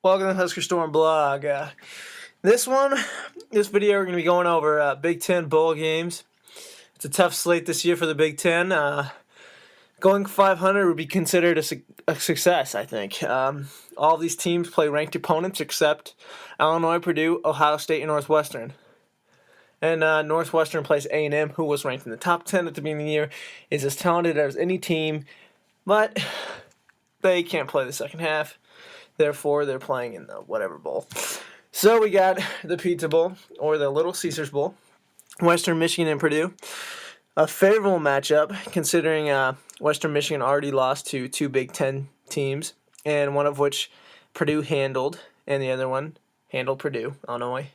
Welcome to the Husker Storm blog. This video, we're going to be going over Big Ten bowl games. It's a tough slate this year for the Big Ten. Going 500 would be considered a success, I think. All of these teams play ranked opponents except Illinois, Purdue, Ohio State, and Northwestern. And Northwestern plays A&M, who was ranked in the top 10 at the beginning of the year, is as talented as any team, but they can't play the second half. Therefore, they're playing in the whatever bowl. So we got the Pizza Bowl, or the Little Caesars Bowl, Western Michigan and Purdue. A favorable matchup, considering Western Michigan already lost to two Big Ten teams, and one of which Purdue handled, and the other one handled Purdue. Illinois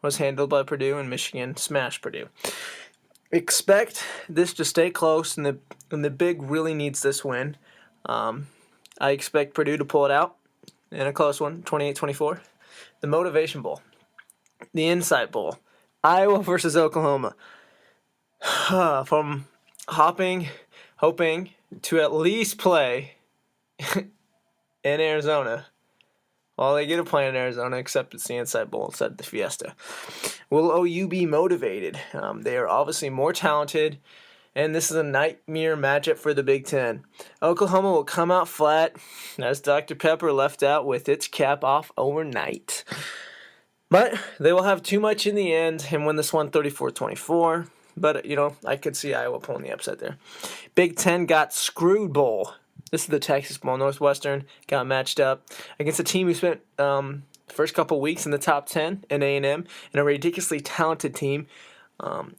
was handled by Purdue, and Michigan smashed Purdue. Expect this to stay close, and the Big really needs this win. I expect Purdue to pull it out in a close one, 28-24. The Motivation Bowl. The Insight Bowl. Iowa versus Oklahoma. From hoping to at least play in Arizona. Well, they get to play in Arizona, except it's the Insight Bowl instead of the Fiesta. Will OU be motivated? They are obviously more talented, and this is a nightmare matchup for the Big Ten. Oklahoma will come out flat, as Dr. Pepper left out with its cap off overnight. But they will have too much in the end and win this one 34-24. But, I could see Iowa pulling the upset there. Big Ten got screwed bowl. This is the Texas Bowl. Northwestern got matched up against a team who spent the first couple weeks in the top 10 in A&M, and a ridiculously talented team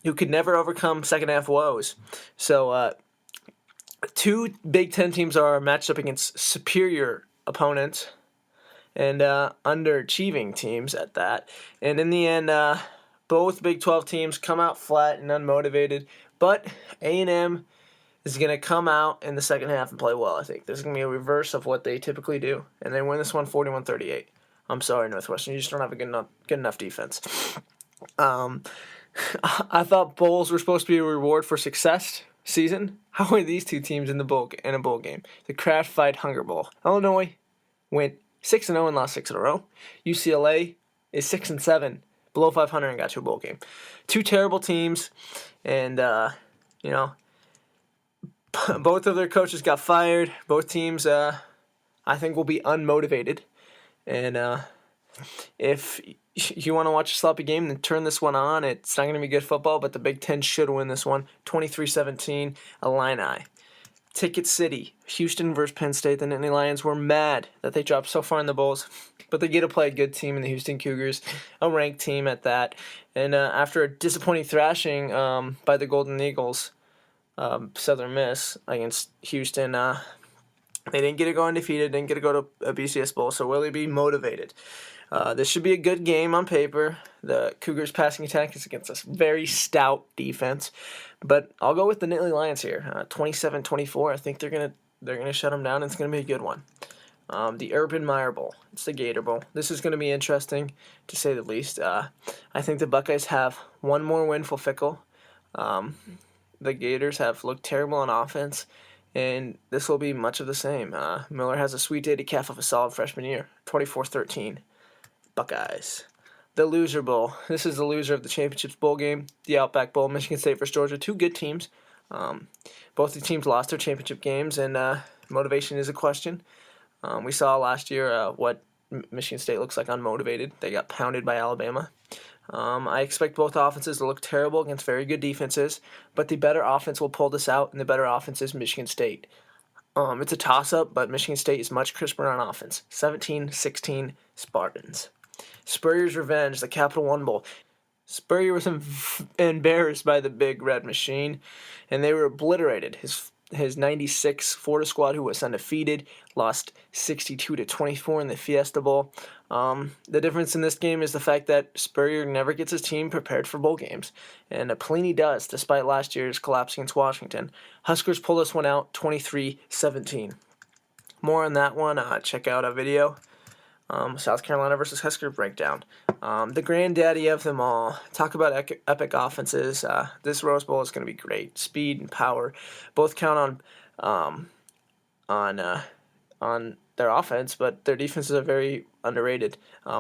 who could never overcome second-half woes. So two Big Ten teams are matched up against superior opponents and underachieving teams at that. And in the end, both Big 12 teams come out flat and unmotivated. But A&M is going to come out in the second half and play well, I think. This is going to be a reverse of what they typically do. And they win this one 41-38. I'm sorry, Northwestern. You just don't have a good enough defense. I thought bowls were supposed to be a reward for success season. How are these two teams in a bowl game? The Kraft Fight Hunger Bowl. Illinois went 6-0 and lost 6 in a row. UCLA is 6-7, below 500, and got to a bowl game. Two terrible teams, and both of their coaches got fired. Both teams, I think, will be unmotivated. And if you want to watch a sloppy game, then turn this one on. It's not going to be good football, but the Big Ten should win this one. 23-17, Illini. Ticket City, Houston versus Penn State. The Nittany Lions were mad that they dropped so far in the bowls, but they get to play a good team in the Houston Cougars, a ranked team at that. And after a disappointing thrashing by the Golden Eagles, Southern Miss against Houston, they didn't get to go undefeated, didn't get to go to a BCS Bowl, so will they be motivated? This should be a good game on paper. The Cougars' passing attack is against a very stout defense, but I'll go with the Nittany Lions here. 27-24. I think they're gonna shut them down. And it's gonna be a good one. The Urban Meyer Bowl. It's the Gator Bowl. This is gonna be interesting, to say the least. I think the Buckeyes have one more win for Fickle. The Gators have looked terrible on offense, and this will be much of the same. Miller has a sweet day to cap off a solid freshman year. 24-13. Buckeyes. The Loser Bowl. This is the loser of the Championships Bowl game. The Outback Bowl. Michigan State versus Georgia. Two good teams. Both the teams lost their championship games, and motivation is a question. We saw last year what Michigan State looks like unmotivated. They got pounded by Alabama. I expect both offenses to look terrible against very good defenses, but the better offense will pull this out, and the better offense is Michigan State. It's a toss-up, but Michigan State is much crisper on offense. 17-16 Spartans. Spurrier's Revenge, the Capital One Bowl. Spurrier was embarrassed by the Big Red Machine, and they were obliterated. His 96 Florida squad, who was undefeated, lost 62-24 in the Fiesta Bowl. The difference in this game is the fact that Spurrier never gets his team prepared for bowl games, and Pelini does, despite last year's collapse against Washington. Huskers pull this one out 23-17. More on that one, check out a video. South Carolina versus Husker breakdown. The granddaddy of them all. Talk about epic offenses. This Rose Bowl is going to be great. Speed and power both count on their offense, but their defenses are very underrated.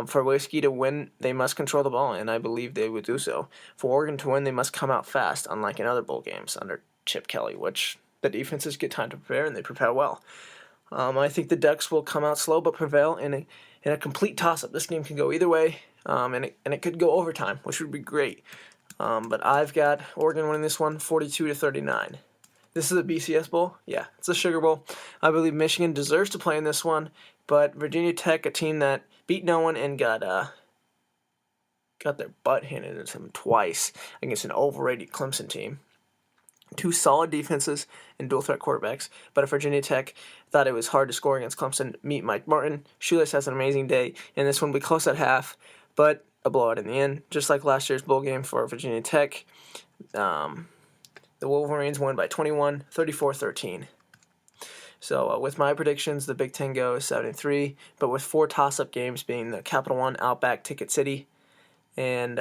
For Whiskey to win, they must control the ball, and I believe they would do so. For Oregon to win, they must come out fast, unlike in other bowl games under Chip Kelly, which the defenses get time to prepare, and they prepare well. I think the Ducks will come out slow but prevail in a complete toss-up. This game can go either way, and it could go overtime, which would be great. But I've got Oregon winning this one 42-39. This is a BCS Bowl? Yeah, it's a Sugar Bowl. I believe Michigan deserves to play in this one, but Virginia Tech, a team that beat no one and got their butt handed to them twice against an overrated Clemson team. Two solid defenses and dual-threat quarterbacks, but if Virginia Tech thought it was hard to score against Clemson, meet Mike Martin. Shoeless has an amazing day, and this one will be close at half, but a blowout in the end, just like last year's bowl game for Virginia Tech. The Wolverines won by 21, 34-13. So with my predictions, the Big Ten goes 7-3, but with 4 toss-up games being the Capital One, Outback, Ticket City, and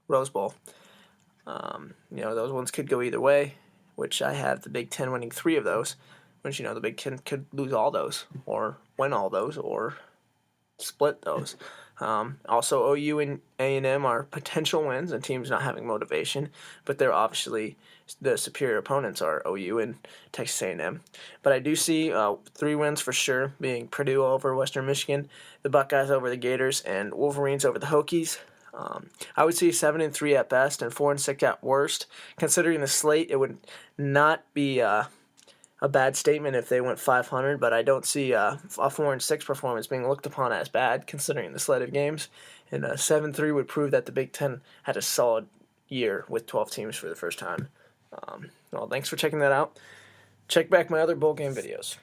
Rose Bowl. Those ones could go either way, which I have the Big Ten winning 3 of those, which, the Big Ten could lose all those, or win all those, or split those. Also, OU and A&M are potential wins and teams not having motivation, but they're obviously the superior opponents are OU and Texas A&M. But I do see 3 wins for sure, being Purdue over Western Michigan, the Buckeyes over the Gators, and Wolverines over the Hokies. I would see 7-3 at best and 4-6 at worst. Considering the slate, it would not be a bad statement if they went 500, but I don't see a 4-6 performance being looked upon as bad considering the slate of games. And 7-3 would prove that the Big Ten had a solid year with 12 teams for the first time. Well, thanks for checking that out. Check back my other bowl game videos.